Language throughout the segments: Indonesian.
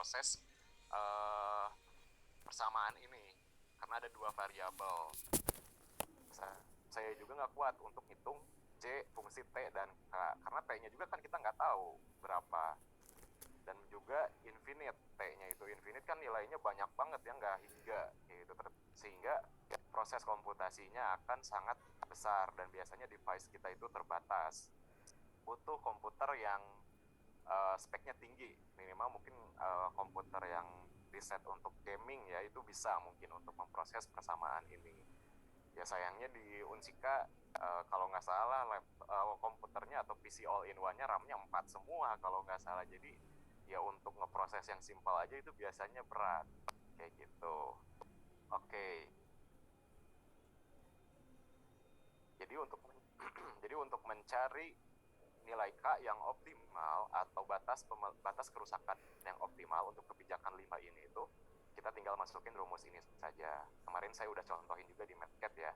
memproses uh, persamaan ini karena ada dua variabel. Saya juga nggak kuat untuk hitung C, fungsi T dan K karena T-nya juga kan kita nggak tahu berapa, dan juga infinite. T-nya itu infinite kan nilainya banyak banget ya, nggak hingga gitu, sehingga proses komputasinya akan sangat besar dan biasanya device kita itu terbatas. Butuh komputer yang speknya tinggi, minimal mungkin komputer yang riset untuk gaming ya, itu bisa mungkin untuk memproses persamaan ini. Ya sayangnya di Unsika kalau nggak salah komputernya atau PC all-in-one-nya RAM-nya 4 semua kalau nggak salah. Jadi ya untuk ngeproses yang simpel aja itu biasanya berat kayak gitu. Oke. Jadi untuk jadi untuk mencari nilai K yang optimal atau batas kerusakan yang optimal untuk kebijakan 5 ini itu kita tinggal masukin rumus ini saja. Kemarin saya udah contohin juga di Mathcat ya.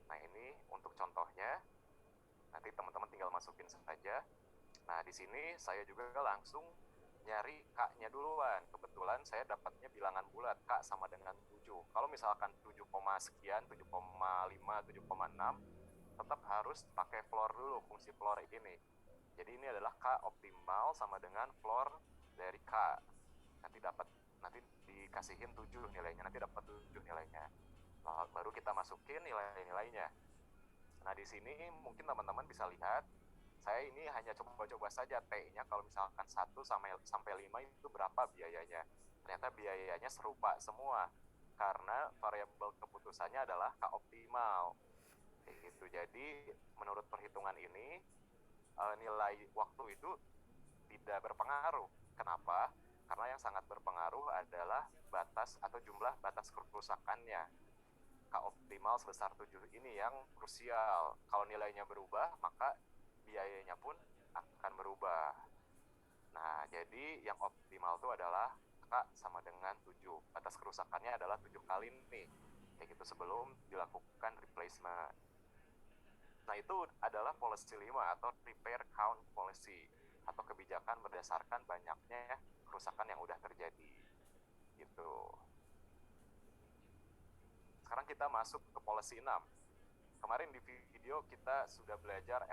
Nah ini untuk contohnya, nanti teman-teman tinggal masukin saja. Nah di sini saya juga langsung nyari K-nya duluan. Kebetulan saya dapatnya bilangan bulat, K sama dengan 7. Kalau misalkan 7, sekian, 7,5, 7,6, tetap harus pakai floor dulu, fungsi floor ini. Jadi ini adalah K optimal sama dengan floor dari K. Nanti dikasihin 7 nilainya, nanti dapat 7 nilainya. Baru kita masukin nilai-nilainya. Nah di sini mungkin teman-teman bisa lihat, saya ini hanya coba-coba saja T-nya kalau misalkan 1 sampai 5 itu berapa biayanya. Ternyata biayanya serupa semua karena variabel keputusannya adalah K optimal. Gitu. Jadi menurut perhitungan ini nilai waktu itu tidak berpengaruh. Kenapa? Karena yang sangat berpengaruh adalah batas atau jumlah batas kerusakannya. K optimal sebesar 7 ini yang krusial. Kalau nilainya berubah, maka biayanya pun akan berubah. Nah, jadi yang optimal itu adalah K sama dengan 7. Batas kerusakannya adalah 7 kali nih. Kayak gitu sebelum dilakukan replacement. Nah, itu adalah policy 5 atau repair count policy atau kebijakan berdasarkan banyaknya kerusakan yang udah terjadi. Gitu. Sekarang kita masuk ke policy 6. Kemarin di video kita sudah belajar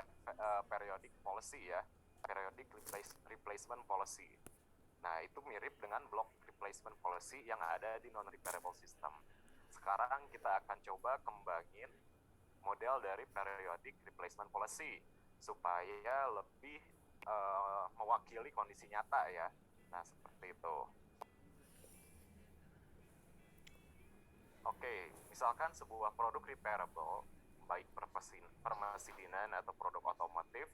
periodic policy ya, periodic replacement policy. Nah, itu mirip dengan block replacement policy yang ada di non-repairable system. Sekarang kita akan coba kembangin model dari periodic replacement policy supaya lebih mewakili kondisi nyata ya. Nah, seperti itu. Oke, misalkan sebuah produk repairable, baik permesinan atau produk otomotif,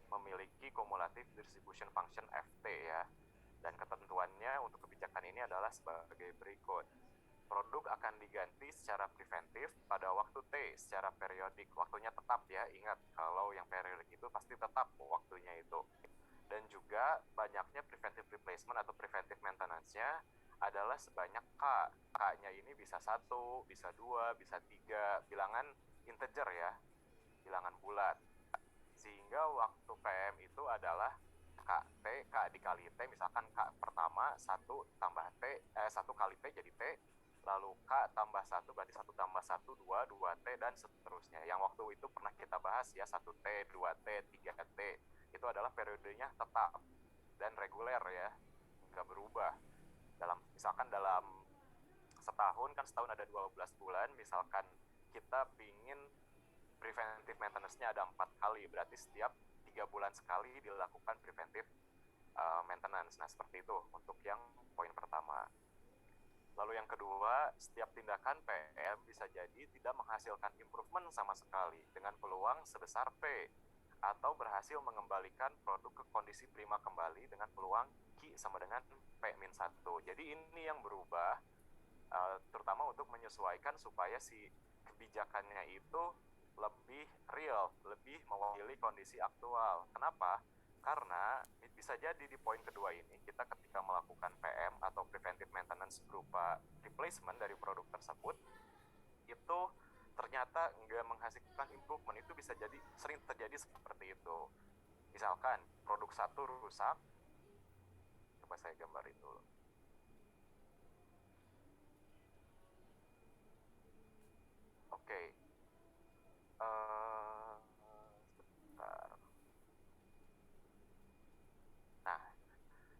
memiliki cumulative distribution function FT ya. Dan ketentuannya untuk kebijakan ini adalah sebagai berikut. Produk akan diganti secara preventif pada waktu T secara periodik. Waktunya tetap ya, ingat kalau yang periodik itu pasti tetap waktunya itu. Dan juga banyaknya preventive replacement atau preventive maintenance-nya adalah sebanyak K. K-nya ini bisa 1, bisa 2, bisa 3, bilangan integer ya, bilangan bulat. Sehingga waktu PM itu adalah K dikali T, misalkan K pertama 1 tambah T, 1 kali T jadi T, lalu K tambah 1 berarti 1 tambah 1, 2, 2T, dan seterusnya. Yang waktu itu pernah kita bahas ya, 1T, 2T, 3T, itu adalah periodenya tetap dan reguler ya, nggak berubah. Misalkan dalam setahun kan, setahun ada 12 bulan, misalkan kita pingin preventive maintenance-nya ada 4 kali, berarti setiap 3 bulan sekali dilakukan preventive maintenance. Nah, seperti itu untuk yang poin pertama. Lalu yang kedua, setiap tindakan PM bisa jadi tidak menghasilkan improvement sama sekali dengan peluang sebesar P, atau berhasil mengembalikan produk ke kondisi prima kembali dengan peluang Q sama dengan P-1. Jadi ini yang berubah, terutama untuk menyesuaikan supaya si kebijakannya itu lebih real, lebih mewakili kondisi aktual. Kenapa? Karena bisa jadi di poin kedua ini, kita ketika melakukan PM atau preventive maintenance berupa replacement dari produk tersebut, itu ternyata nggak menghasilkan improvement. Itu bisa jadi sering terjadi seperti itu. Misalkan produk 1 rusak, Coba saya gambarin dulu. Oke. Sebentar. Nah,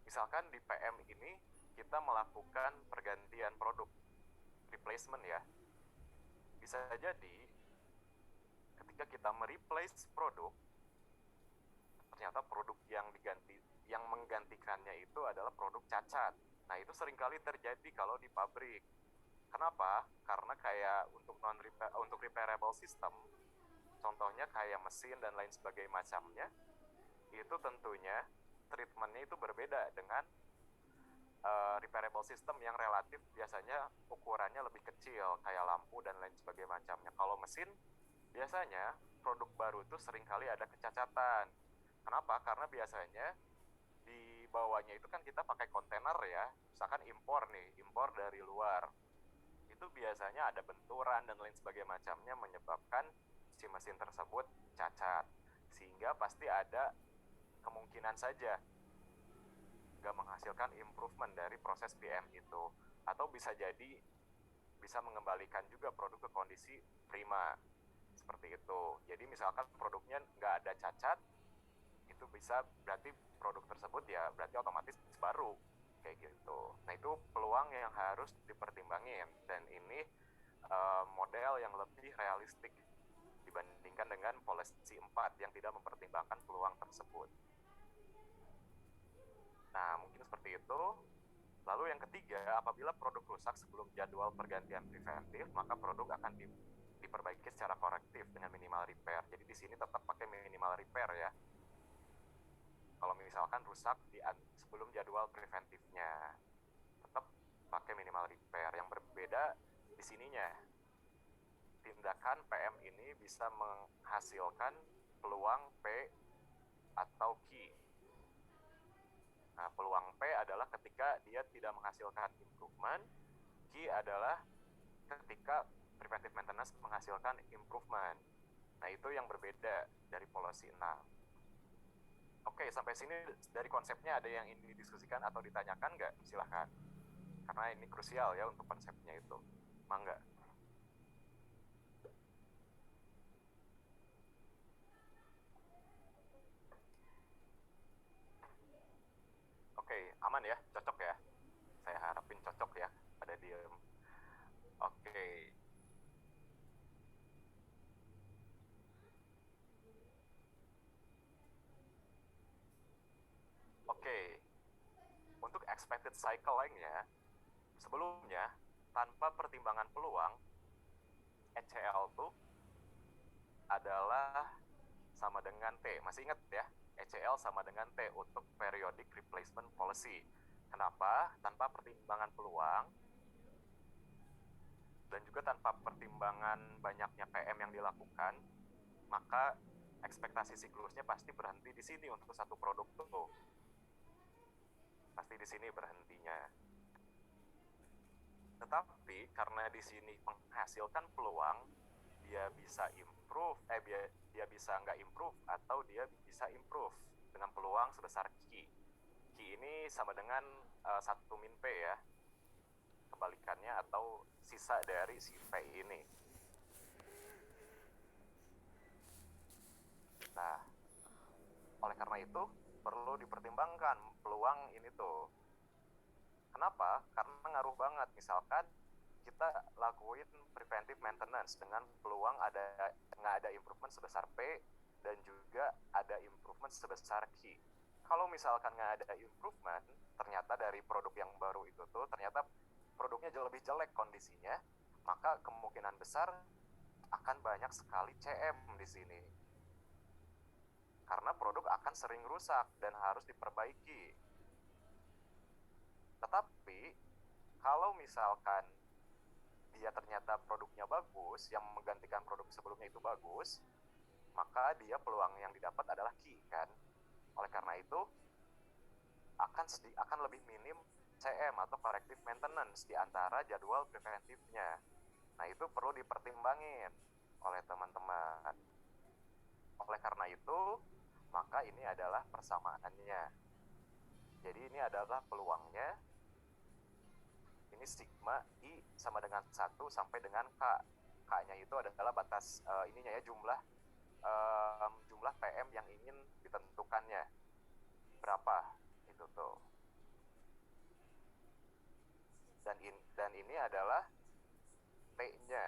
misalkan di PM ini kita melakukan pergantian produk, replacement ya. Bisa jadi ketika kita mereplace produk, ternyata produk yang menggantikannya itu adalah produk cacat. Nah, itu seringkali terjadi kalau di pabrik. Kenapa? Karena kayak untuk repairable system, contohnya kayak mesin dan lain sebagainya macamnya, itu tentunya treatmentnya itu berbeda dengan repairable system yang relatif biasanya ukurannya lebih kecil, kayak lampu dan lain sebagainya macamnya. Kalau mesin, biasanya produk baru itu seringkali ada kecacatan. Kenapa? Karena biasanya di bawahnya itu kan kita pakai kontainer ya, misalkan impor dari luar. Itu biasanya ada benturan dan lain sebagainya macamnya menyebabkan si mesin tersebut cacat. Sehingga pasti ada kemungkinan saja nggak menghasilkan improvement dari proses PM itu. Atau bisa jadi bisa mengembalikan juga produk ke kondisi prima. Seperti itu. Jadi misalkan produknya nggak ada cacat, itu bisa berarti produk tersebut ya berarti otomatis baru. Kayak gitu. Nah, itu peluang yang harus dipertimbangin. Dan ini model yang lebih realistik dibandingkan dengan policy 4 yang tidak mempertimbangkan peluang tersebut. Nah, mungkin seperti itu. Lalu yang ketiga, apabila produk rusak sebelum jadwal pergantian preventif, maka produk akan diperbaiki secara korektif dengan minimal repair. Jadi di sini tetap pakai minimal repair ya. Kalau misalkan rusak sebelum jadwal preventifnya, tetap pakai minimal repair. Yang berbeda di sininya, tindakan PM ini bisa menghasilkan peluang P atau Q. Nah, peluang P adalah ketika dia tidak menghasilkan improvement, Q adalah ketika preventive maintenance menghasilkan improvement. Nah, itu yang berbeda dari policy 6. Oke, sampai sini dari konsepnya ada yang ingin didiskusikan atau ditanyakan nggak? Silahkan. Karena ini krusial ya untuk konsepnya itu. Mangga. Oke, aman ya? Cocok ya? Saya harapin cocok ya, pada diem. Oke. Oke. Untuk expected cycle line-nya, sebelumnya, tanpa pertimbangan peluang, ECL tuh adalah sama dengan T. Masih ingat ya? ECL sama dengan T untuk periodic replacement policy. Kenapa? Tanpa pertimbangan peluang dan juga tanpa pertimbangan banyaknya PM yang dilakukan, maka ekspektasi siklusnya pasti berhenti di sini untuk satu produk tuh. Pasti di sini berhentinya. Tetapi karena di sini menghasilkan peluang, dia bisa improve, dia bisa nggak improve atau dia bisa improve dengan peluang sebesar Q. Q ini sama dengan 1 min P ya, kebalikannya atau sisa dari si P ini. Nah, oleh karena itu perlu dipertimbangkan peluang ini tuh. Kenapa? Karena ngaruh banget. Misalkan kita lakuin preventive maintenance dengan peluang nggak ada improvement sebesar P dan juga ada improvement sebesar Q. Kalau misalkan nggak ada improvement, ternyata dari produk yang baru itu tuh ternyata produknya jauh lebih jelek kondisinya, maka kemungkinan besar akan banyak sekali CM di sini. Karena produk akan sering rusak dan harus diperbaiki. Tetapi kalau misalkan dia ternyata produknya bagus, yang menggantikan produk sebelumnya itu bagus, maka dia peluang yang didapat adalah Q kan. Oleh karena itu akan lebih minim CM atau corrective maintenance di antara jadwal preventifnya. Nah, itu perlu dipertimbangin oleh teman-teman. Oleh karena itu, maka ini adalah persamaannya. Jadi ini adalah peluangnya, ini sigma I sama dengan 1 sampai dengan K. K-nya itu adalah batas ininya ya, jumlah PM yang ingin ditentukannya berapa itu tuh. Dan ini adalah T-nya.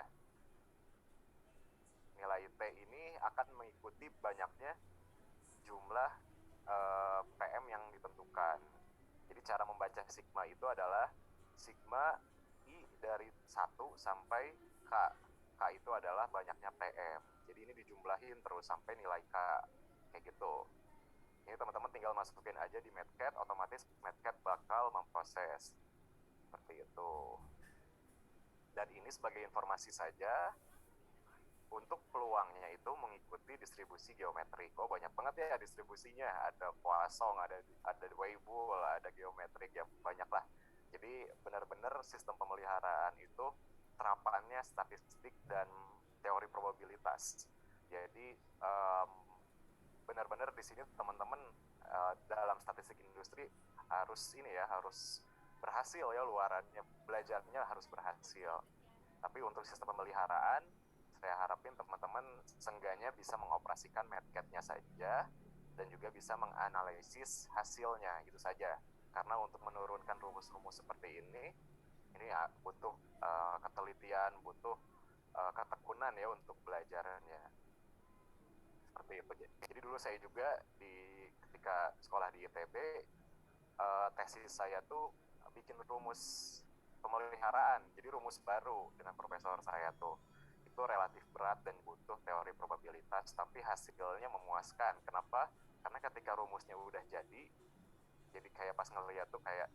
Nilai T ini akan mengikuti banyaknya jumlah PM yang ditentukan. Jadi cara membaca sigma itu adalah sigma I dari 1 sampai K. K itu adalah banyaknya PM. Jadi ini dijumlahin terus sampai nilai K. Kayak gitu. Ini teman-teman tinggal masukin aja di Medcat, otomatis Medcat bakal memproses. Seperti itu. Dan ini sebagai informasi saja, untuk peluangnya itu mengikuti distribusi geometrik. Oh, banyak banget ya distribusinya. Ada Poisson, ada Weibull, ada geometrik, ya banyak lah. Jadi benar-benar sistem pemeliharaan itu terapannya statistik dan teori probabilitas. Jadi benar-benar di sini teman-teman dalam statistik industri harus berhasil ya, luarannya belajarnya harus berhasil. Tapi untuk sistem pemeliharaan, saya harapin teman-teman seenggaknya bisa mengoperasikan Medcat-nya saja dan juga bisa menganalisis hasilnya, gitu saja. Karena untuk menurunkan rumus-rumus seperti ini ya butuh ketelitian, butuh ketekunan ya untuk belajarnya. Seperti itu. Jadi dulu saya juga ketika sekolah di ITB, tesis saya tuh bikin rumus pemeliharaan, jadi rumus baru dengan profesor saya tuh. Itu relatif berat dan butuh teori probabilitas, tapi hasilnya memuaskan. Kenapa? Karena ketika rumusnya udah jadi kayak pas ngeliat tuh kayak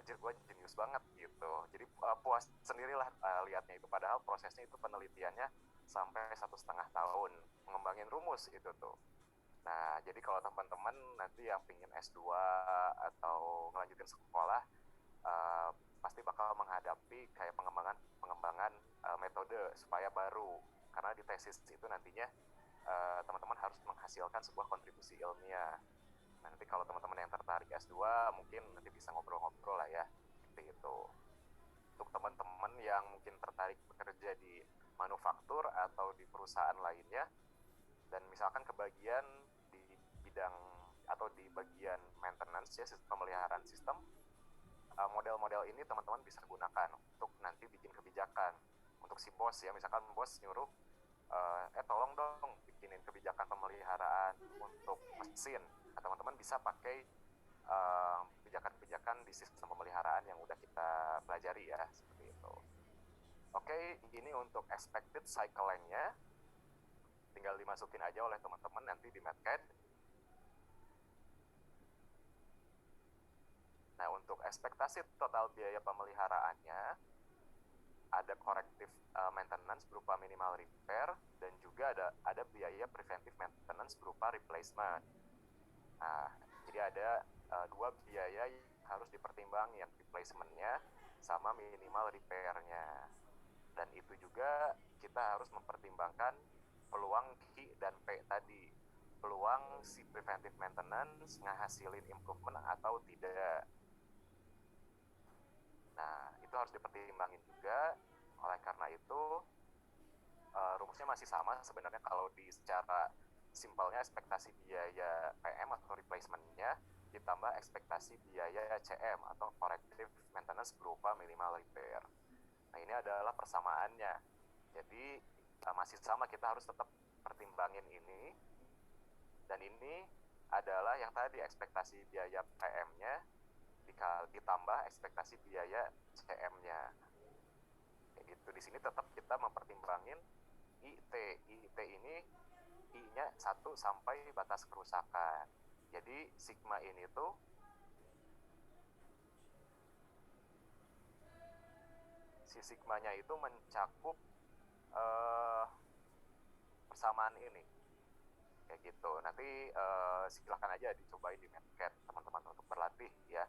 gue jenius banget gitu. Jadi puas sendirilah liatnya itu. Padahal prosesnya itu penelitiannya sampai 1,5 tahun mengembangin rumus itu tuh. Nah, jadi kalau teman-teman nanti yang pingin S2 atau ngelanjutin sekolah, pasti bakal menghadapi kayak pengembangan metode supaya baru. Karena di tesis itu nantinya teman-teman harus menghasilkan sebuah kontribusi ilmiah. Nanti kalau teman-teman yang tertarik S2 mungkin nanti bisa ngobrol-ngobrol lah ya, seperti itu. Untuk teman-teman yang mungkin tertarik bekerja di manufaktur atau di perusahaan lainnya dan misalkan kebagian di bidang atau di bagian maintenance ya, pemeliharaan sistem, model-model ini teman-teman bisa gunakan untuk nanti bikin kebijakan untuk si bos ya. Misalkan bos nyuruh tolong dong bikinin kebijakan pemeliharaan untuk mesin, teman-teman bisa pakai kebijakan-kebijakan di sistem pemeliharaan yang udah kita pelajari ya, seperti itu. Oke, ini untuk expected cycle length-nya, tinggal dimasukin aja oleh teman-teman nanti di Medcat. Nah, untuk ekspektasi total biaya pemeliharaannya, ada corrective maintenance berupa minimal repair, dan juga ada biaya preventive maintenance berupa replacement. Nah, jadi ada dua biaya yang harus dipertimbangkan, yang replacement-nya sama minimal repair-nya. Dan itu juga kita harus mempertimbangkan peluang Q dan P tadi. Peluang si preventive maintenance ngehasilin improvement atau tidak. Nah, itu harus dipertimbangin juga. Oleh karena itu, rumusnya masih sama sebenarnya. Kalau di secara simpelnya, ekspektasi biaya PM atau replacement-nya ditambah ekspektasi biaya CM atau corrective maintenance berupa minimal repair. Nah, ini adalah persamaannya. Jadi masih sama, kita harus tetap pertimbangin ini. Dan ini adalah yang tadi, ekspektasi biaya PM-nya ditambah ekspektasi biaya CM-nya. Kayak gitu. Di sini tetap kita mempertimbangin IT. IT ini I-nya 1 sampai batas kerusakan. Jadi sigma ini tuh si sigmanya itu mencakup persamaan ini. Kayak gitu. Nanti silahkan aja dicobain di Medcat teman-teman untuk berlatih ya.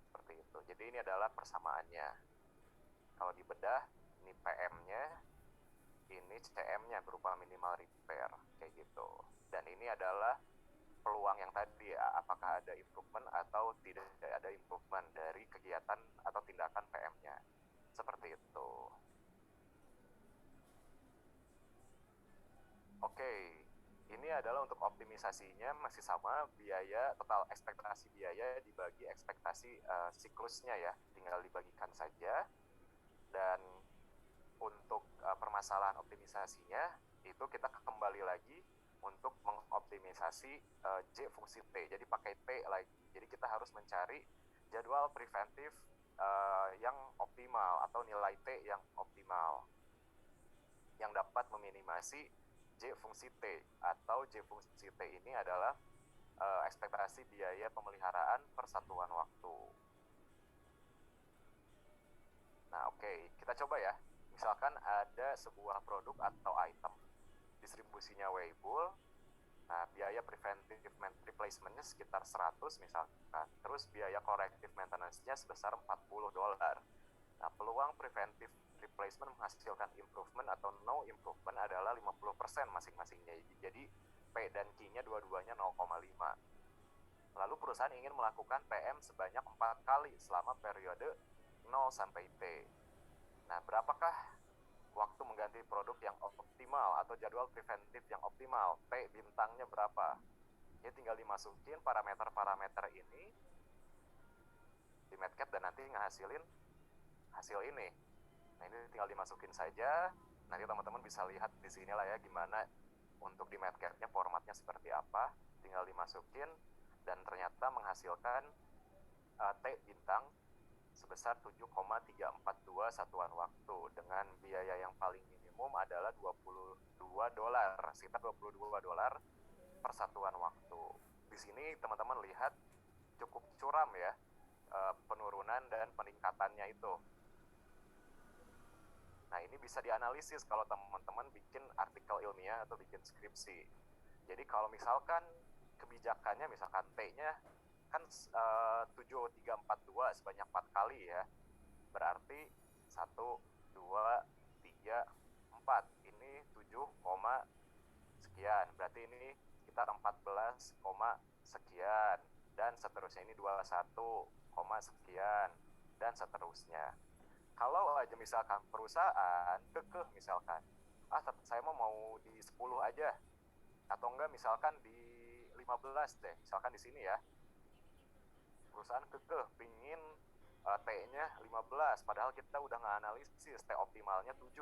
Seperti itu. Jadi ini adalah persamaannya. Kalau dibedah, ini PM-nya, ini CM-nya berupa minimal repair, kayak gitu. Dan ini adalah peluang yang tadi ya, apakah ada improvement atau tidak ada improvement dari kegiatan atau tindakan PM-nya. Seperti itu. Oke, ini adalah untuk optimisasinya masih sama, biaya total ekspektasi biaya dibagi ekspektasi siklusnya ya, tinggal dibagikan saja. Dan untuk permasalahan optimisasinya itu kita kembali lagi untuk mengoptimisasi J fungsi T, jadi pakai T lagi. Jadi kita harus mencari jadwal preventif yang optimal atau nilai T yang optimal yang dapat meminimasi J fungsi T, atau J fungsi T ini adalah ekspektasi biaya pemeliharaan per satuan waktu. Nah, oke, kita coba ya. Misalkan ada sebuah produk atau item, distribusinya weighable, nah biaya preventive replacement-nya sekitar 100 misalkan, terus biaya corrective maintenance-nya sebesar $40. Nah, peluang preventive replacement menghasilkan improvement atau no improvement adalah 50% masing-masingnya. Jadi P dan Q-nya dua-duanya 0,5. Lalu perusahaan ingin melakukan PM sebanyak 4 kali selama periode 0 sampai T. Nah, berapakah waktu mengganti produk yang optimal atau jadwal preventif yang optimal? T bintangnya berapa? Ya tinggal dimasukin parameter-parameter ini di MATLAB dan nanti ngehasilin hasil ini. Nah, ini tinggal dimasukin saja. Nanti teman-teman bisa lihat di sini lah ya gimana untuk di MATLAB-nya formatnya seperti apa. Tinggal dimasukin dan ternyata menghasilkan T bintang sebesar 7,342 satuan waktu dengan biaya yang paling minimum adalah $22, sekitar $22 per satuan waktu. Di sini teman-teman lihat cukup curam ya penurunan dan peningkatannya itu. Nah, ini bisa dianalisis kalau teman-teman bikin artikel ilmiah atau bikin skripsi. Jadi kalau misalkan kebijakannya, misalkan T-nya kan 7342 sebanyak 4 kali ya, berarti 1, 2, 3, 4 ini 7, sekian, berarti ini sekitar 14, sekian, dan seterusnya ini 21, sekian, dan seterusnya. Kalau aja misalkan perusahaan kekeh misalkan, saya mau di 10 aja, atau enggak misalkan di 15 deh, misalkan di sini ya, perusahaan kekeh pingin T-nya 15, padahal kita udah nganalisis T optimalnya 7.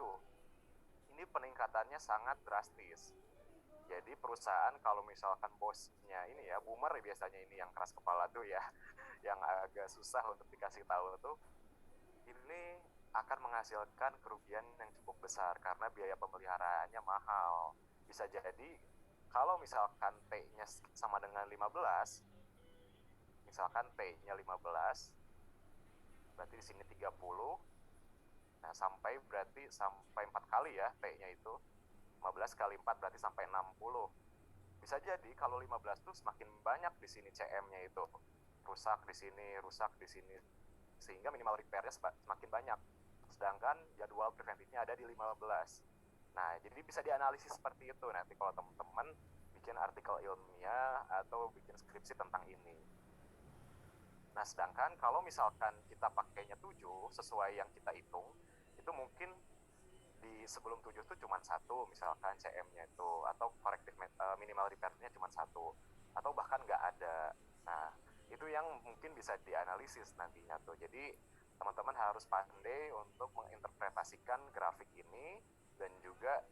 Ini peningkatannya sangat drastis. Jadi perusahaan kalau misalkan bosnya ini ya, boomer biasanya ini yang keras kepala tuh ya, yang agak susah untuk dikasih tahu tuh, ini akan menghasilkan kerugian yang cukup besar karena biaya pemeliharaannya mahal. Bisa jadi kalau misalkan T-nya sama dengan 15, misalkan T-nya 15, berarti di sini 30. Nah, berarti sampai 4 kali ya T-nya itu. 15 kali 4 berarti sampai 60. Bisa jadi kalau 15 tuh semakin banyak di sini CM-nya itu. Rusak di sini, sehingga minimal repair-nya semakin banyak. Sedangkan jadwal preventifnya ada di 15. Nah, jadi bisa dianalisis seperti itu nanti kalau teman-teman bikin artikel ilmiah atau bikin skripsi tentang ini. Nah, sedangkan kalau misalkan kita pakainya 7 sesuai yang kita hitung, itu mungkin di sebelum 7 itu cuma 1 misalkan CM-nya itu, atau corrective minimal repair-nya cuma 1, atau bahkan nggak ada. Nah, itu yang mungkin bisa dianalisis nantinya tuh. Jadi teman-teman harus pandai untuk menginterpretasikan grafik ini dan juga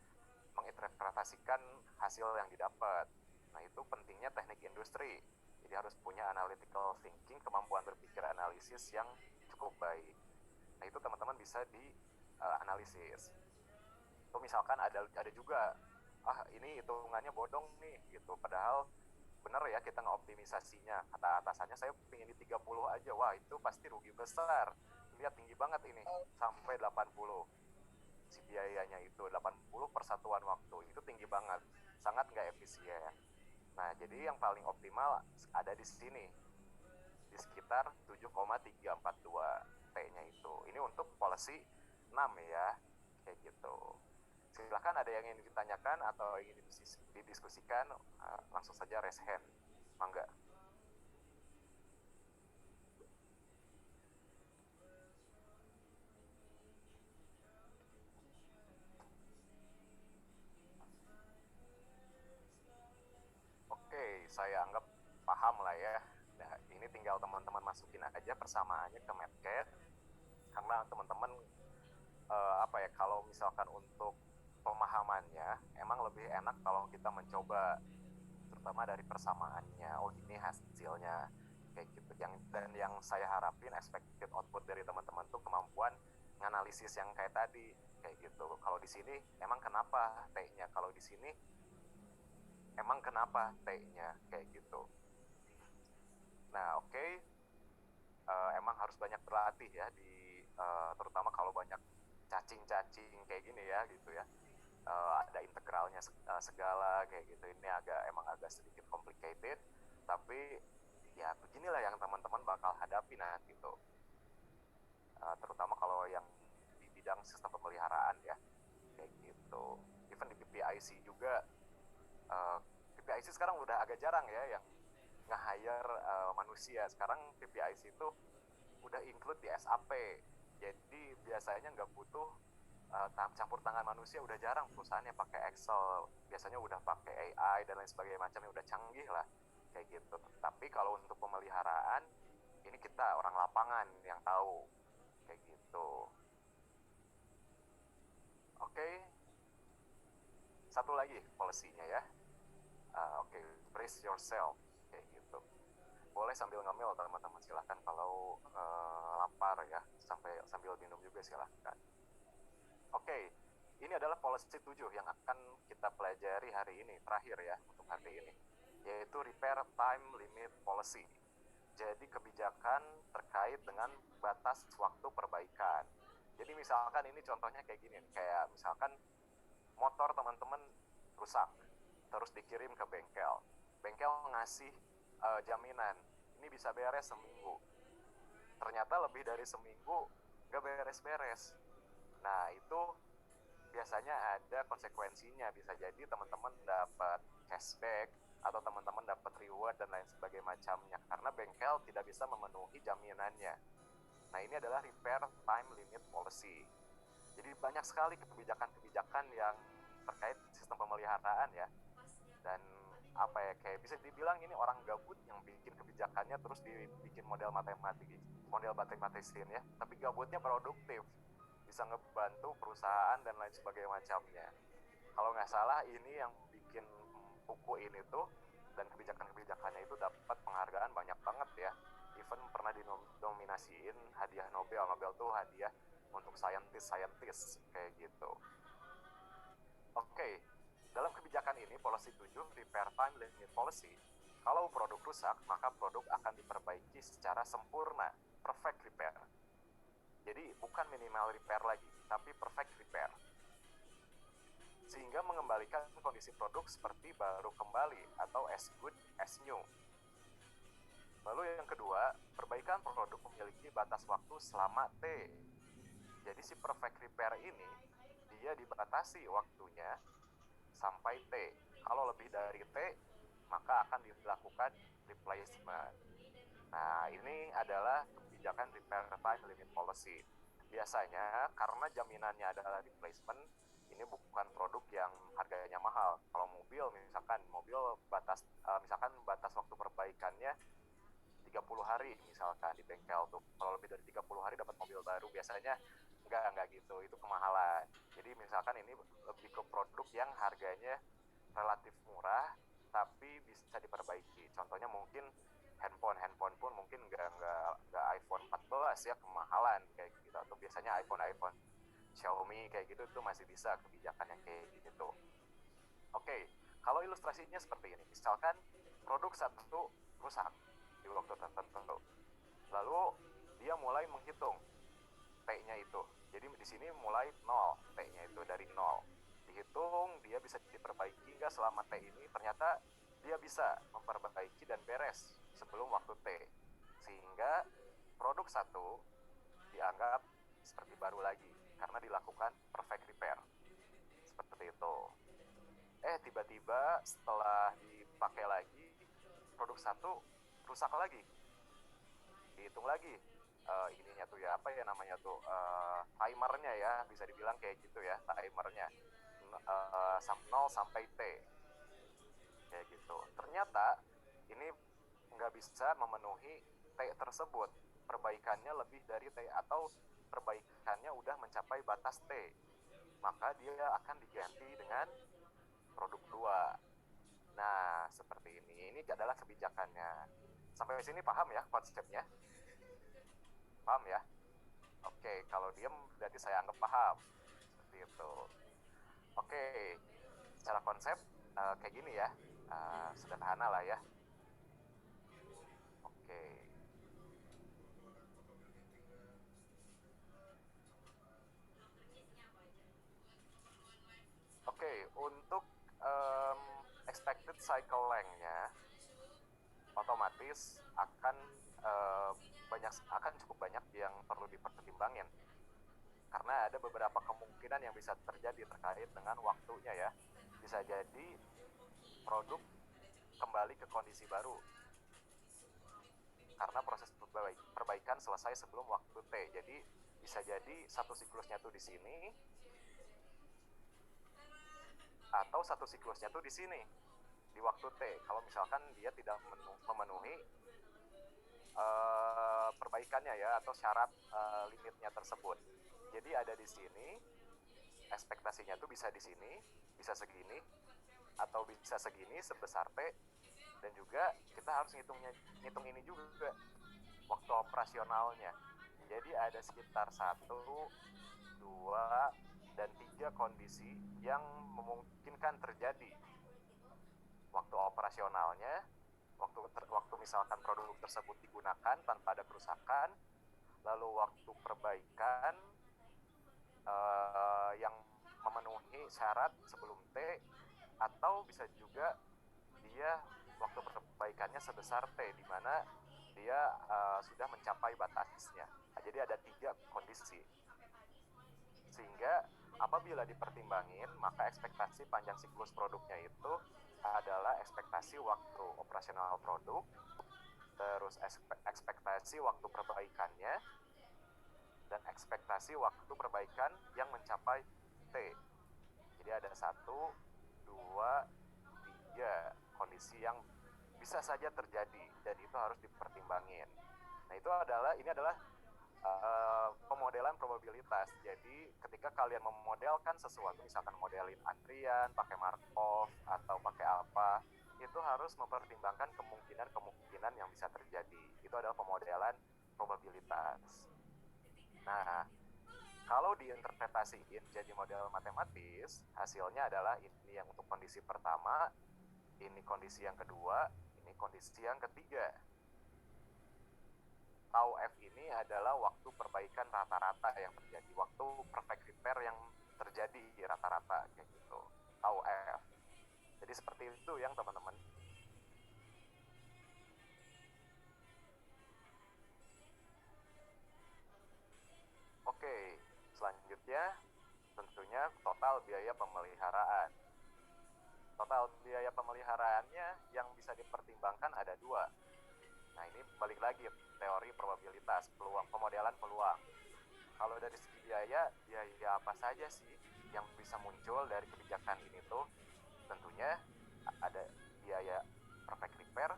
menginterpretasikan hasil yang didapat. Nah, itu pentingnya teknik industri. Jadi harus punya analytical thinking, kemampuan berpikir analisis yang cukup baik. Nah, itu teman-teman bisa dianalisis. Atau misalkan ada juga, ini hitungannya bodong nih gitu. Padahal bener ya kita ngeoptimisasinya. Kata atasannya saya pengen di 30 aja. Wah, itu pasti rugi besar. Lihat tinggi banget ini, sampai 80. Si biayanya itu 80 per satuan waktu. Itu tinggi banget. Sangat nggak efisien. Nah, jadi yang paling optimal ada di sini, di sekitar 7,342 T-nya itu. Ini untuk policy 6 ya, kayak gitu. Silahkan ada yang ingin ditanyakan atau ingin didiskusikan, langsung saja raise hand. Mangga. Oke, saya anggap paham lah ya. Nah, ini tinggal teman-teman masukin aja persamaannya ke Medcat, karena teman-teman apa ya, kalau misalkan untuk pemahamannya emang lebih enak kalau kita mencoba, terutama dari persamaannya. Oh, gini hasilnya kayak gitu. Dan yang saya harapin expected output dari teman-teman tuh kemampuan nganalisis yang kayak tadi kayak gitu. Kalau di sini emang kenapa T-nya, kalau di sini emang kenapa T-nya kayak gitu. Nah, oke, emang harus banyak berlatih ya di terutama kalau banyak cacing-cacing kayak gini ya gitu ya. Ada integralnya segala kayak gitu. Ini emang agak sedikit complicated, tapi ya beginilah yang teman-teman bakal hadapi nanti tuh. Terutama kalau yang di bidang sistem pemeliharaan ya kayak gitu. Even di PPIC juga, PPIC sekarang udah agak jarang ya yang nge-hire manusia. Sekarang PPIC itu udah include di SAP, jadi biasanya nggak butuh campur tangan manusia. Udah jarang perusahaannya pakai Excel, biasanya udah pakai AI dan lain sebagainya, macamnya udah canggih lah kayak gitu. Tapi kalau untuk pemeliharaan ini kita orang lapangan yang tahu kayak gitu. Oke, satu lagi policy-nya ya. Oke, brace yourself kayak gitu. Boleh sambil ngemil teman-teman, silahkan. Kalau lapar ya, sambil minum juga silahkan. Oke, ini adalah policy 7 yang akan kita pelajari hari ini, terakhir ya untuk hari ini, yaitu Repair Time Limit Policy. Jadi kebijakan terkait dengan batas waktu perbaikan. Jadi misalkan ini contohnya kayak gini, kayak misalkan motor teman-teman rusak, terus dikirim ke bengkel. Bengkel ngasih jaminan, ini bisa beres seminggu. Ternyata lebih dari seminggu nggak beres-beres. Nah, itu biasanya ada konsekuensinya. Bisa jadi teman-teman dapat cashback atau teman-teman dapat reward dan lain sebagainya macamnya, karena bengkel tidak bisa memenuhi jaminannya. Nah, ini adalah repair time limit policy. Jadi banyak sekali kebijakan-kebijakan yang terkait sistem pemeliharaan ya. Dan apa ya, kayak bisa dibilang ini orang gabut yang bikin kebijakannya terus dibikin model matematisin ya, tapi gabutnya produktif, bisa ngebantu perusahaan dan lain sebagainya macamnya. Kalau nggak salah ini yang bikin buku ini tuh dan kebijakan-kebijakannya itu dapat penghargaan banyak banget ya. Even pernah dinominasiin hadiah Nobel. Nobel tuh hadiah untuk scientist kayak gitu. Oke, dalam kebijakan ini, policy 7, Repair Time Limit Policy, kalau produk rusak, maka produk akan diperbaiki secara sempurna, perfect repair. Jadi bukan minimal repair lagi, tapi perfect repair. Sehingga mengembalikan kondisi produk seperti baru kembali atau as good as new. Lalu yang kedua, perbaikan produk memiliki batas waktu selama T. Jadi si perfect repair ini, dia dibatasi waktunya sampai T. Kalau lebih dari T, maka akan dilakukan replacement. Nah, ini adalah kebijakan repair time limit policy. Biasanya karena jaminannya adalah replacement, ini bukan produk yang harganya mahal. Kalau mobil, misalkan misalkan batas waktu perbaikannya 30 hari misalkan di bengkel tuh. Kalau lebih dari 30 hari dapat mobil baru, biasanya enggak gitu, itu kemahalan. Jadi misalkan ini lebih ke produk yang harganya relatif murah tapi bisa diperbaiki. Contohnya mungkin handphone pun mungkin enggak iPhone 14 ya, kemahalan kayak gitu. Atau biasanya iPhone Xiaomi kayak gitu, itu masih bisa kebijakan yang kayak gitu. Oke, kalau ilustrasinya seperti ini. Misalkan produk satu rusak di waktu tertentu. Lalu dia mulai menghitung T-nya itu. Jadi di sini mulai 0, T-nya itu dari 0. Dihitung dia bisa diperbaiki nggak selama T ini. Ternyata dia bisa memperbaiki dan beres sebelum waktu T. Sehingga produk satu dianggap seperti baru lagi karena dilakukan perfect repair. Seperti itu. Tiba-tiba setelah dipakai lagi, produk satu rusak lagi, dihitung lagi ininya tuh ya, apa ya namanya tuh, timernya ya, bisa dibilang kayak gitu ya, timernya 0 sampai T kayak gitu. Ternyata ini nggak bisa memenuhi T tersebut, perbaikannya lebih dari T atau perbaikannya udah mencapai batas T, maka dia akan diganti dengan produk 2. Nah, seperti ini. Ini adalah kebijakannya. Sampai sini paham ya konsepnya? Paham ya? Oke, kalau diam berarti saya anggap paham. Seperti itu. Oke, secara konsep kayak gini ya. Sederhana lah ya. Oke. Oke, untuk expected cycle length-nya otomatis akan cukup banyak yang perlu dipertimbangin, karena ada beberapa kemungkinan yang bisa terjadi terkait dengan waktunya ya. Bisa jadi produk kembali ke kondisi baru karena proses perbaikan selesai sebelum waktu T. Jadi bisa jadi satu siklusnya tuh di sini atau satu siklusnya tuh di sini di waktu T. Kalau misalkan dia tidak memenuhi perbaikannya ya, atau syarat limitnya tersebut. Jadi ada di sini, ekspektasinya tuh bisa di sini, bisa segini, atau bisa segini sebesar T, dan juga kita harus ngitung ini juga waktu operasionalnya. Jadi ada sekitar 1, 2, dan 3 kondisi yang memungkinkan terjadi waktu operasionalnya, waktu misalkan produk tersebut digunakan tanpa ada kerusakan, lalu waktu perbaikan yang memenuhi syarat sebelum T, atau bisa juga dia waktu perbaikannya sebesar T, di mana dia sudah mencapai batasnya. Nah, jadi ada 3 kondisi. Sehingga apabila dipertimbangin, maka ekspektasi panjang siklus produknya itu adalah ekspektasi waktu operasional produk, terus ekspektasi waktu perbaikannya, dan ekspektasi waktu perbaikan yang mencapai T. Jadi ada 1, 2, 3 kondisi yang bisa saja terjadi dan itu harus dipertimbangin. Nah, ini adalah pemodelan probabilitas. Jadi ketika kalian memodelkan sesuatu, misalkan modelin antrian pakai Markov atau pakai apa, itu harus mempertimbangkan kemungkinan yang bisa terjadi. Itu adalah pemodelan probabilitas. Nah, kalau diinterpretasiin jadi model matematis, hasilnya adalah ini yang untuk kondisi pertama, ini kondisi yang kedua, ini kondisi yang ketiga. Tau F ini adalah waktu perbaikan rata-rata yang terjadi, waktu perfect repair yang terjadi rata-rata kayak gitu. Tau F. Jadi seperti itu yang teman-teman. Oke, selanjutnya tentunya total biaya pemeliharaan. Total biaya pemeliharaannya yang bisa dipertimbangkan ada 2. Nah, ini balik lagi teori probabilitas, pemodelan peluang. Kalau dari segi biaya apa saja sih yang bisa muncul dari kebijakan ini tuh? Tentunya ada biaya perfect repair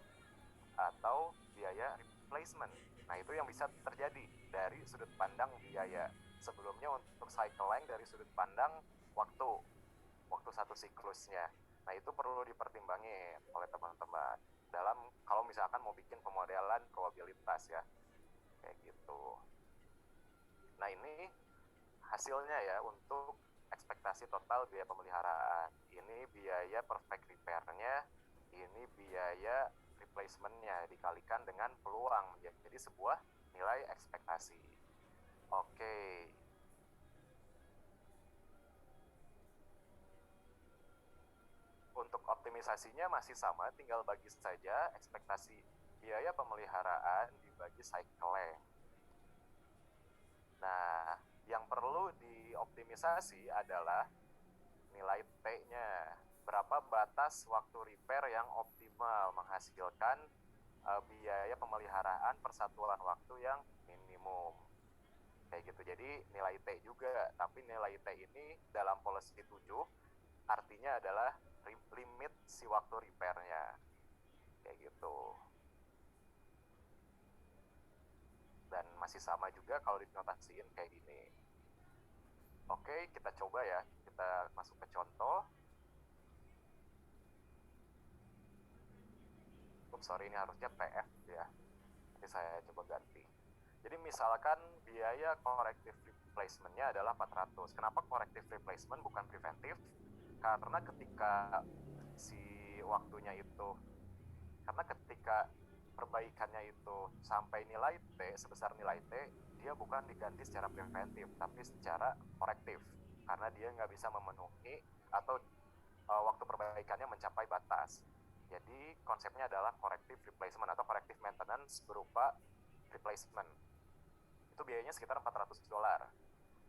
atau biaya replacement. Nah, itu yang bisa terjadi dari sudut pandang biaya. Sebelumnya untuk cycle length dari sudut pandang waktu satu siklusnya. Nah, itu perlu dipertimbangin oleh teman-teman dalam kalau misalkan mau bikin pemodelan probabilitas ya, kayak gitu. Nah, ini hasilnya ya untuk ekspektasi total biaya pemeliharaan. Ini biaya perfect repair-nya, ini biaya replacement-nya dikalikan dengan peluang menjadi sebuah nilai ekspektasi. Oke. Untuk optimisasinya masih sama, tinggal bagi saja ekspektasi biaya pemeliharaan dibagi cycle length. Nah, yang perlu dioptimisasi adalah nilai T-nya. berapa batas waktu repair yang optimal menghasilkan biaya pemeliharaan persatuan waktu yang minimum. Kayak gitu. Jadi nilai T juga, tapi nilai T ini dalam policy 7 artinya adalah limit si waktu repairnya. Kayak gitu. Dan masih sama juga kalau dinotasiin kayak gini. Oke, kita coba ya. Kita masuk ke contoh. Sorry, ini harusnya PF ya. Nanti saya coba ganti. Jadi misalkan biaya corrective replacement-nya adalah 400. Kenapa corrective replacement bukan preventif? Karena ketika si waktunya itu, karena ketika perbaikannya itu sampai nilai T, sebesar nilai T, dia bukan diganti secara preventif, tapi secara korektif. Karena dia nggak bisa memenuhi atau waktu perbaikannya mencapai batas. Jadi konsepnya adalah corrective replacement atau corrective maintenance berupa replacement. Itu biayanya sekitar $400.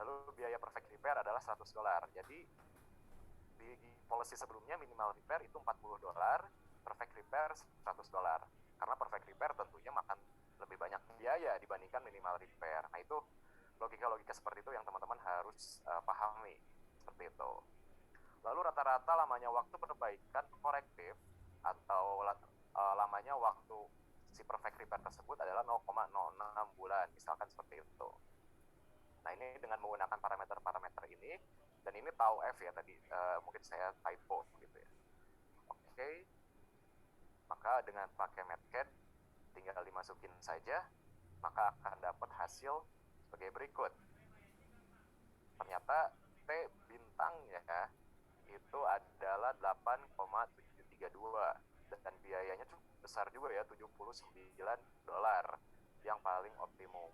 Lalu biaya perfect repair adalah $100. Jadi di policy sebelumnya minimal repair itu $40, perfect repair $100. Karena perfect repair tentunya makan lebih banyak biaya dibandingkan minimal repair. Nah itu logika-logika seperti itu yang teman-teman harus pahami. Seperti itu. Lalu rata-rata lamanya waktu perbaikan korektif atau lamanya waktu si perfect repair tersebut adalah 0,06 bulan, misalkan seperti itu. Nah ini dengan menggunakan parameter-parameter ini, dan ini tau F ya tadi, mungkin saya typo gitu ya. Oke, maka dengan pakai MATCAD tinggal dimasukin saja, maka akan dapat hasil sebagai berikut. Ternyata T bintangnya itu adalah 8,732 dan biayanya cukup besar juga ya, $79 yang paling optimum.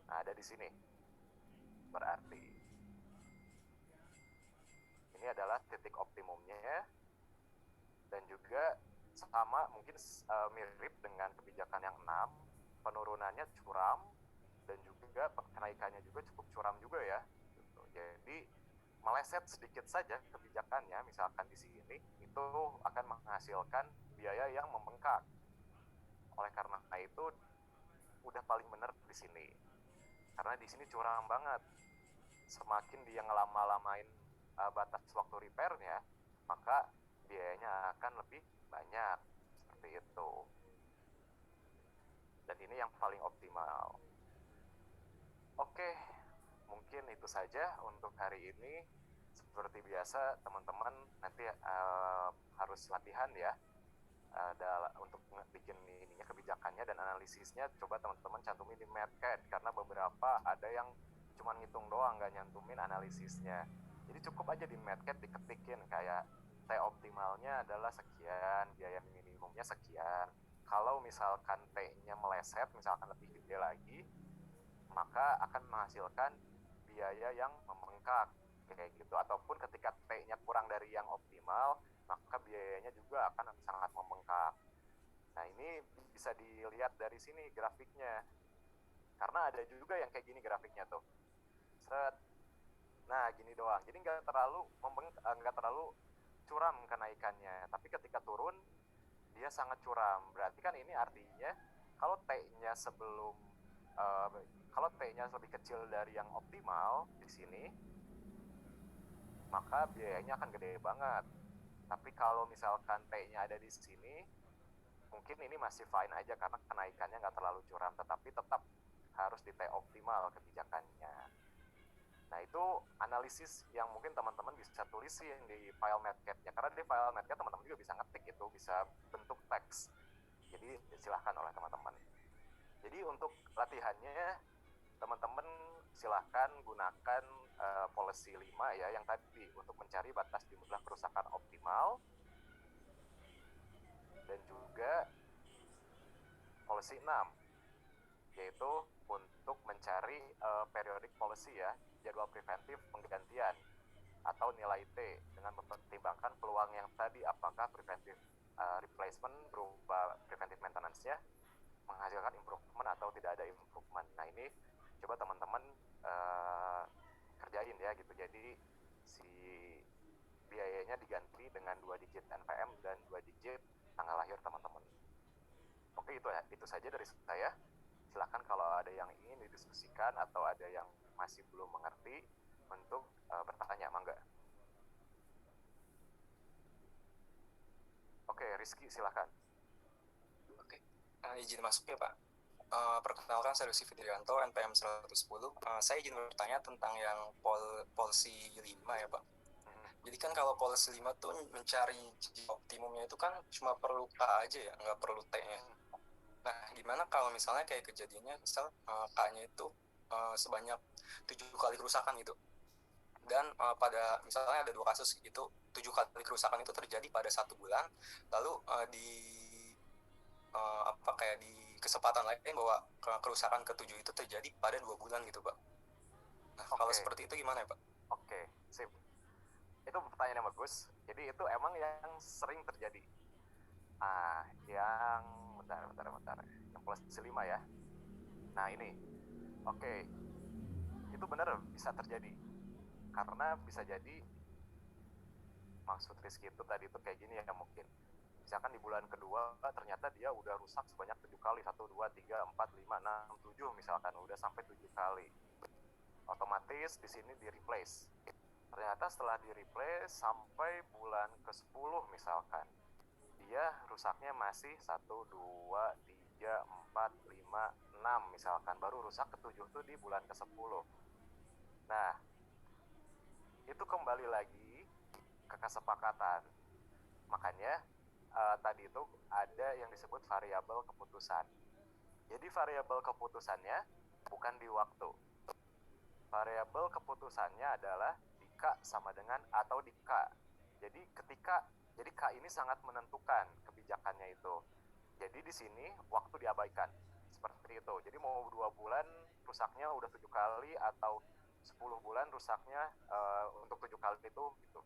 Nah, ada di sini. Berarti ini adalah titik optimumnya dan juga sama mungkin mirip dengan kebijakan yang 6, penurunannya curam dan juga kenaikannya juga cukup curam juga ya. Gitu. Jadi meleset sedikit saja kebijakannya, misalkan di sini, itu akan menghasilkan biaya yang membengkak. Oleh karena itu, udah paling benar di sini. Karena di sini curang banget. Semakin dia ngelama-lamain batas waktu repairnya, maka biayanya akan lebih banyak. Seperti itu. Dan ini yang paling optimal. Oke. Mungkin itu saja untuk hari ini. Seperti biasa, teman-teman nanti harus latihan ya untuk bikin ininya kebijakannya dan analisisnya. Coba teman-teman cantumin di MATCAD karena beberapa ada yang cuma ngitung doang, nggak nyantumin analisisnya. Jadi cukup aja di MATCAD diketikin kayak T optimalnya adalah sekian, biaya minimumnya sekian. Kalau misalkan T-nya meleset, misalkan lebih gede lagi, maka akan menghasilkan biaya yang membengkak kayak gitu. Ataupun ketika T-nya kurang dari yang optimal, maka biayanya juga akan sangat membengkak. Nah ini bisa dilihat dari sini grafiknya. Karena ada juga yang kayak gini grafiknya tuh. Set. Nah gini doang. Jadi nggak terlalu curam kenaikannya. Tapi ketika turun, dia sangat curam. Berarti kan ini artinya kalau T-nya kalau T-nya lebih kecil dari yang optimal di sini, maka biayanya akan gede banget. Tapi kalau misalkan T-nya ada di sini, mungkin ini masih fine aja karena kenaikannya nggak terlalu curam, tetapi tetap harus di T optimal kebijakannya. Nah itu analisis yang mungkin teman-teman bisa tulisin di file MATCAD-nya, karena di file MATCAD teman-teman juga bisa ngetik itu, bisa bentuk teks. Jadi silahkan oleh teman-teman. Jadi untuk latihannya, teman-teman silahkan gunakan policy 5 ya, yang tadi untuk mencari batas jumlah kerusakan optimal, dan juga policy 6 yaitu untuk mencari periodic policy ya, jadwal preventif penggantian atau nilai T dengan mempertimbangkan peluang yang tadi, apakah preventive replacement berupa preventive maintenance-nya menghasilkan improvement atau tidak ada improvement. Nah ini coba teman-teman kerjain ya gitu. Jadi biayanya diganti dengan 2 digit NPM dan 2 digit tanggal lahir teman-teman. Oke, itu saja dari saya. Silakan kalau ada yang ingin didiskusikan atau ada yang masih belum mengerti untuk bertanya, mangga. Oke, Rizky silakan. Oke, izin masuk ya Pak. Perkenalkan, saya Lucy Fidrianto, NPM 110. Saya izin bertanya tentang yang polisi 5 ya Pak. Jadi kan kalau polisi 5 tuh mencari optimumnya itu kan cuma perlu K aja ya, nggak perlu T-nya. Nah, gimana kalau misalnya kayak kejadiannya, misal K-nya itu sebanyak 7 kali kerusakan gitu. Dan pada misalnya ada 2 kasus gitu, 7 kali kerusakan itu terjadi pada 1 bulan, lalu di kesempatan lain bahwa kerusakan ke-7 itu terjadi pada 2 bulan gitu Pak. Nah, kalau seperti itu gimana ya Pak? Oke, sip. Itu pertanyaan yang bagus. Jadi itu emang yang sering terjadi. Yang bentar. Yang plus 5 ya. Nah ini, oke, itu benar bisa terjadi. Karena bisa jadi maksud Rizky itu tadi itu kayak gini ya mungkin. Misalkan di bulan kedua ternyata dia udah rusak sebanyak 7 kali, 1, 2, 3, 4, 5, 6, 7 misalkan, udah sampai 7 kali. Otomatis di sini di replace. Ternyata setelah di replace sampai bulan ke-10 misalkan, dia rusaknya masih 1, 2, 3, 4, 5, 6 misalkan, baru rusak ke-7 tuh di bulan ke-10. Nah, itu kembali lagi ke kesepakatan. Makanya tadi itu ada yang disebut variabel keputusan. Jadi variabel keputusannya bukan di waktu. Variabel keputusannya adalah di K sama dengan atau di K. Jadi K ini sangat menentukan kebijakannya itu. Jadi di sini waktu diabaikan. Seperti itu. Jadi mau 2 bulan rusaknya udah 7 kali atau 10 bulan rusaknya untuk 7 kali itu gitu.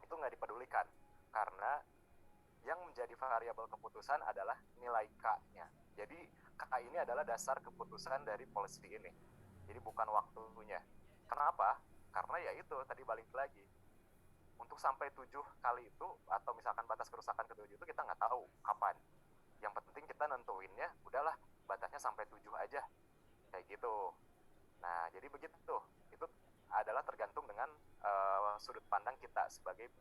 Itu nggak dipedulikan. Karena yang menjadi variabel keputusan adalah nilai K-nya. Jadi K ini adalah dasar keputusan dari polisi ini. Jadi bukan waktunya. Kenapa? Karena ya itu tadi balik lagi. Untuk sampai 7 kali itu atau misalkan batas kerusakan ke-7 itu kita nggak tahu kapan. Yang penting kita nentuinnya udahlah batasnya sampai 7 aja. Kayak gitu. Nah, jadi begitu tuh. Itu adalah tergantung dengan sudut pandang kita sebagai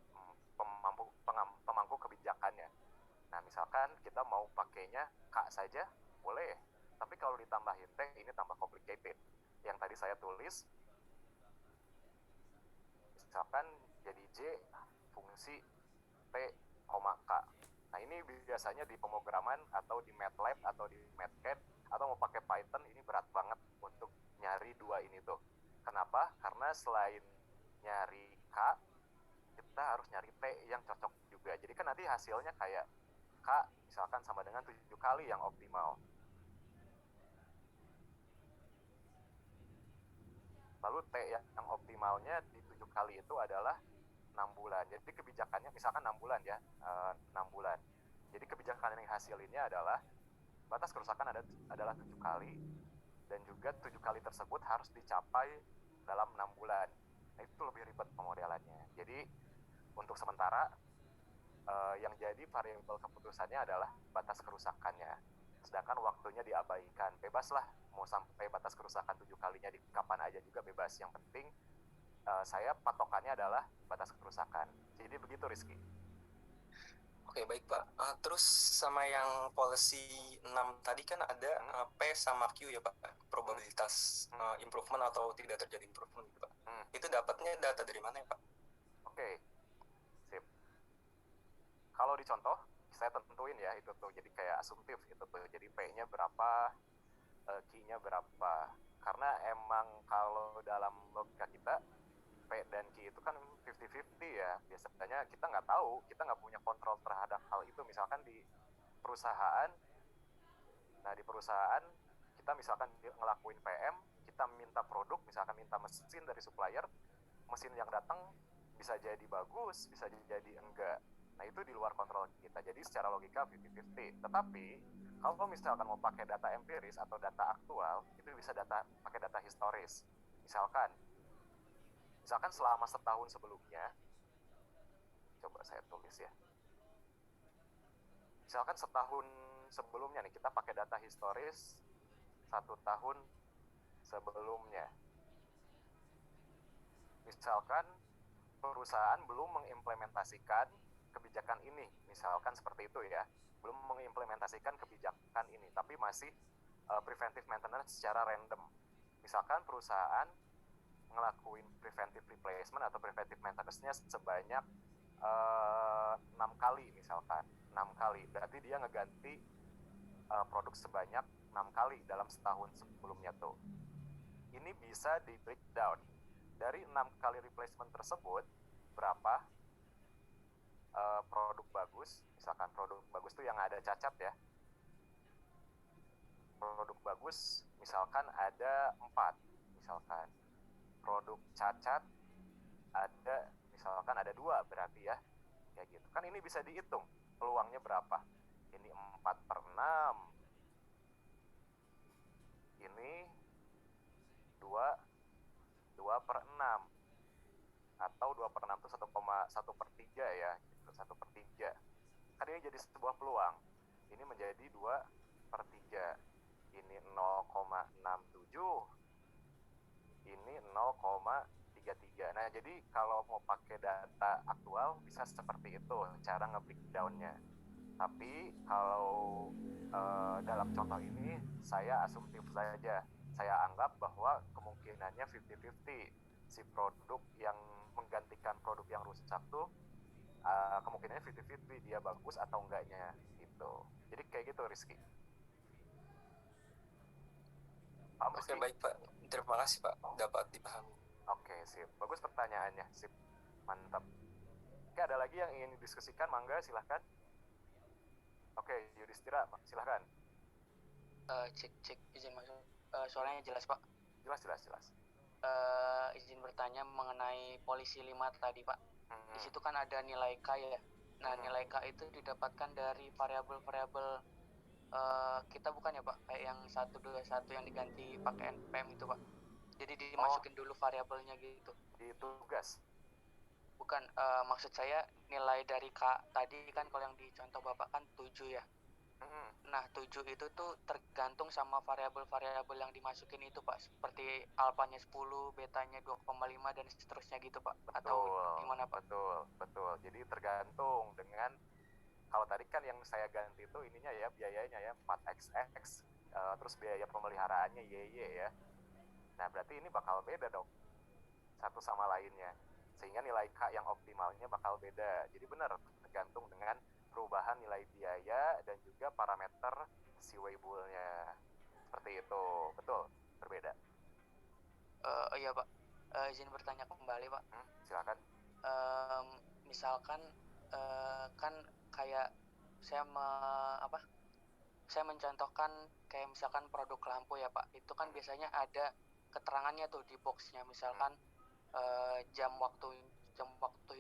pemangku kebijakannya. Nah, misalkan kita mau pakainya K saja, boleh. Tapi kalau ditambahin T, ini tambah complicated. Yang tadi saya tulis, misalkan jadi J fungsi T, K. Nah, ini biasanya di pemrograman atau di MATLAB atau di MATCAD atau mau pakai Python, ini berat banget untuk nyari dua ini tuh. Kenapa? Karena selain nyari K, kita harus nyari T yang cocok juga. Jadi kan nanti hasilnya kayak K misalkan sama dengan 7 kali yang optimal. Lalu T yang optimalnya di 7 kali itu adalah 6 bulan. Jadi kebijakannya misalkan 6 bulan ya, 6 bulan. Jadi kebijakan yang hasilinnya adalah batas kerusakan adalah 7 kali dan juga 7 kali tersebut harus dicapai dalam 6 bulan. Nah, itu lebih ribet pemodelannya. Jadi untuk sementara yang jadi variabel keputusannya adalah batas kerusakannya. Sedangkan waktunya diabaikan. Bebas lah mau sampai batas kerusakan 7 kalinya di kapan aja juga bebas. Yang penting saya patokannya adalah batas kerusakan. Jadi begitu Rizky. Oke, baik Pak. Terus sama yang policy 6 tadi kan ada P sama Q ya Pak, probabilitas improvement atau tidak terjadi improvement gitu Pak. Itu dapatnya data dari mana ya Pak? Oke, sip. Kalau di contoh, saya tentuin ya itu tuh, jadi kayak asumtif itu tuh. Jadi P-nya berapa, Q-nya berapa. Karena emang kalau dalam logika kita, P dan Q itu kan 50-50 ya. Biasanya kita nggak tahu, kita nggak punya kontrol terhadap hal itu. Misalkan di perusahaan, nah di perusahaan kita misalkan ngelakuin PM, kita minta produk, misalkan minta mesin dari supplier, mesin yang datang bisa jadi bagus, bisa jadi enggak. Nah itu di luar kontrol kita. Jadi secara logika 50-50. Tetapi kalau misalkan mau pakai data empiris atau data aktual, itu bisa pakai data historis. Misalkan selama setahun sebelumnya coba saya tulis ya. Misalkan setahun sebelumnya nih, kita pakai data historis 1 tahun sebelumnya. Misalkan perusahaan belum mengimplementasikan kebijakan ini, misalkan seperti itu ya, belum mengimplementasikan kebijakan ini, tapi masih preventive maintenance secara random. Misalkan perusahaan ngelakuin preventive replacement atau preventive maintenance-nya sebanyak 6 kali misalkan, 6 kali, berarti dia ngeganti produk sebanyak 6 kali dalam setahun sebelumnya tuh. Ini bisa di breakdown. Dari 6 kali replacement tersebut, berapa produk bagus, misalkan produk bagus tuh yang ada cacat ya. Produk bagus misalkan ada 4, misalkan. Produk cacat ada, misalkan ada 2 berarti ya. Kayak gitu. Kan ini bisa dihitung peluangnya berapa. Ini 4/6. Ini 2/6. Atau 2/6 itu 1,1/3 ya. 1/3. Kan ini jadi sebuah peluang. Ini menjadi 2/3. Ini 0,67. Ini 0,33. Nah, jadi kalau mau pakai data aktual bisa seperti itu cara nge-breakdown-nya. Tapi kalau dalam contoh ini saya asumtif saja. Saya anggap bahwa kemungkinannya 50-50. Si produk yang menggantikan produk yang rusak tuh kemungkinannya 50-50, dia bagus atau enggaknya gitu. Jadi kayak gitu, Rizky. Paham, Oke, Rizky? baik Pak. Terima kasih Pak, dapat dipahami. Oke, sip. Bagus pertanyaannya, sip. Mantap. Oke, ada lagi yang ingin didiskusikan? Mangga, silahkan. Oke, Yudhistira, silahkan. Cek izin masuk. Suaranya jelas Pak. Jelas. Izin bertanya mengenai polisi 5 tadi Pak. Di situ kan ada nilai K ya. Nah, nilai K itu didapatkan dari variabel-variabel kita bukan ya Pak, kayak yang 121 yang diganti pakai NPM itu Pak. Jadi dimasukin dulu variabelnya gitu. Di tugas? Bukan, maksud saya nilai dari K tadi kan kalau yang di contoh Bapak kan 7 ya. Nah, 7 itu tuh tergantung sama variabel-variabel yang dimasukin itu Pak. Seperti alfanya 10, betanya 2,5 dan seterusnya gitu Pak. Betul, atau gimana Pak? Betul. Jadi tergantung dengan, kalau tadi kan yang saya ganti itu ininya ya, biayanya ya 4xx, terus biaya pemeliharaannya YY ya. Nah, berarti ini bakal beda dong satu sama lainnya, sehingga nilai K yang optimalnya bakal beda. Jadi benar, tergantung dengan perubahan nilai biaya dan juga parameter si Weibull-nya. Seperti itu, betul, berbeda. Iya Pak, izin bertanya kembali Pak. Silakan. Misalkan kan kayak saya mencontohkan kayak misalkan produk lampu ya Pak, itu kan biasanya ada keterangannya tuh di boxnya, misalkan jam waktu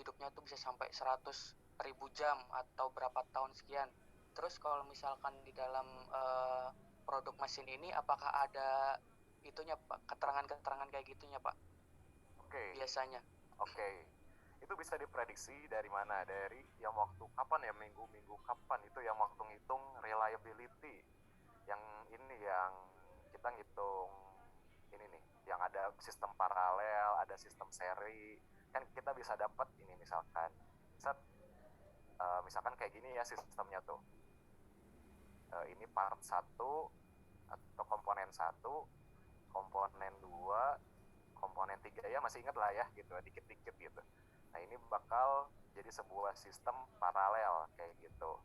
hidupnya tuh bisa sampai 100.000 jam atau berapa tahun sekian. Terus kalau misalkan di dalam produk mesin ini apakah ada itunya Pak, keterangan kayak gitunya Pak? Oke. Biasanya. Oke. Itu bisa diprediksi dari mana? Dari yang waktu kapan ya, minggu kapan itu yang waktu ngitung reliability. Yang ini yang kita ngitung ini nih, yang ada sistem paralel, ada sistem seri. Kan kita bisa dapat ini misalkan. Misalkan kayak gini ya sistemnya tuh. Ini part 1 atau komponen 1, komponen 2, komponen 3 ya, masih ingat lah ya gitu, dikit-dikit gitu. Nah, ini bakal jadi sebuah sistem paralel kayak gitu.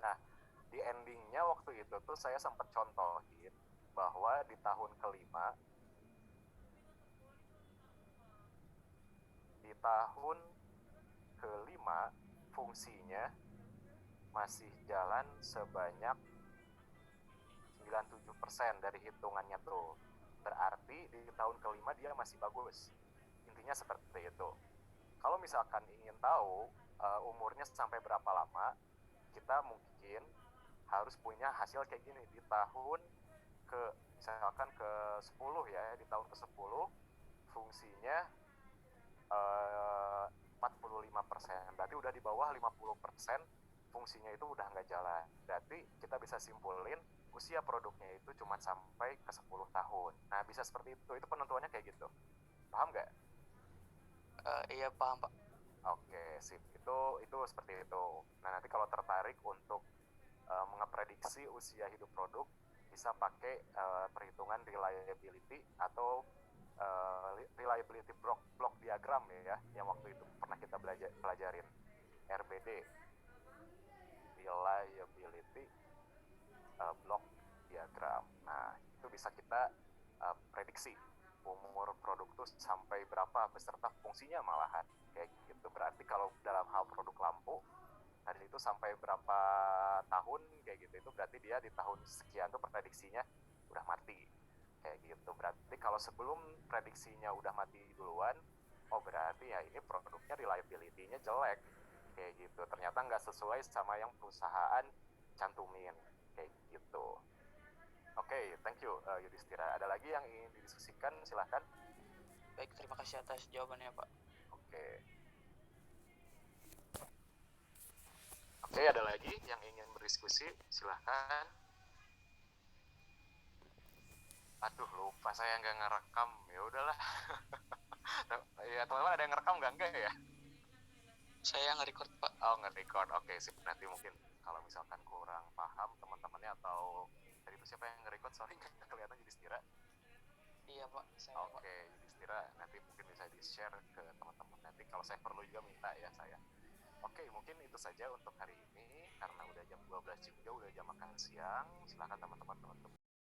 Nah, di endingnya waktu itu tuh saya sempat contohin bahwa di tahun kelima, fungsinya masih jalan sebanyak 97% dari hitungannya tuh. Berarti di tahun kelima dia masih bagus. Intinya seperti itu. Kalau misalkan ingin tahu umurnya sampai berapa lama, kita mungkin harus punya hasil kayak gini di tahun misalkan ke 10 ya, di tahun ke 10 fungsinya 45%. Berarti udah di bawah 50%, fungsinya itu udah nggak jalan. Berarti kita bisa simpulin usia produknya itu cuma sampai ke 10 tahun. Nah, bisa seperti itu penentuannya kayak gitu. Paham nggak? Iya paham Pak. Oke, sip. Itu seperti itu. Nah, nanti kalau tertarik untuk mengeprediksi usia hidup produk, bisa pakai perhitungan reliability atau reliability block diagram ya, yang waktu itu pernah kita pelajarin, RBD, reliability block diagram. Nah, itu bisa kita prediksi umur produk tuh sampai berapa beserta fungsinya malahan kayak gitu. Berarti kalau dalam hal produk lampu tadi itu sampai berapa tahun kayak gitu, itu berarti dia di tahun sekian tuh prediksinya udah mati kayak gitu. Berarti kalau sebelum prediksinya udah mati duluan, oh berarti ya ini produknya reliability-nya jelek kayak gitu, ternyata nggak sesuai sama yang perusahaan cantumin kayak gitu. Oke, thank you Yudhistira. Ada lagi yang ingin didiskusikan? Silahkan. Baik, terima kasih atas jawabannya Pak. Oke, ada lagi yang ingin berdiskusi? Silahkan. Aduh, lupa saya nggak ngerekam. Ya udahlah. Ya, teman-teman ada yang ngerekam nggak ya? Saya nge-record Pak. Oh, nge-record. Oke, sip. Nanti mungkin kalau misalkan kurang paham teman-temannya atau tadi itu siapa yang nge-record? Sorry, nggak kelihatan Yudhistira. Iya Pak, saya Pak. Oke, Yudhistira nanti mungkin bisa di-share ke teman-teman. Nanti kalau saya perlu juga minta ya saya. Oke, mungkin itu saja untuk hari ini. Karena udah jam 12 juga, udah jam makan siang. Silakan teman-teman untuk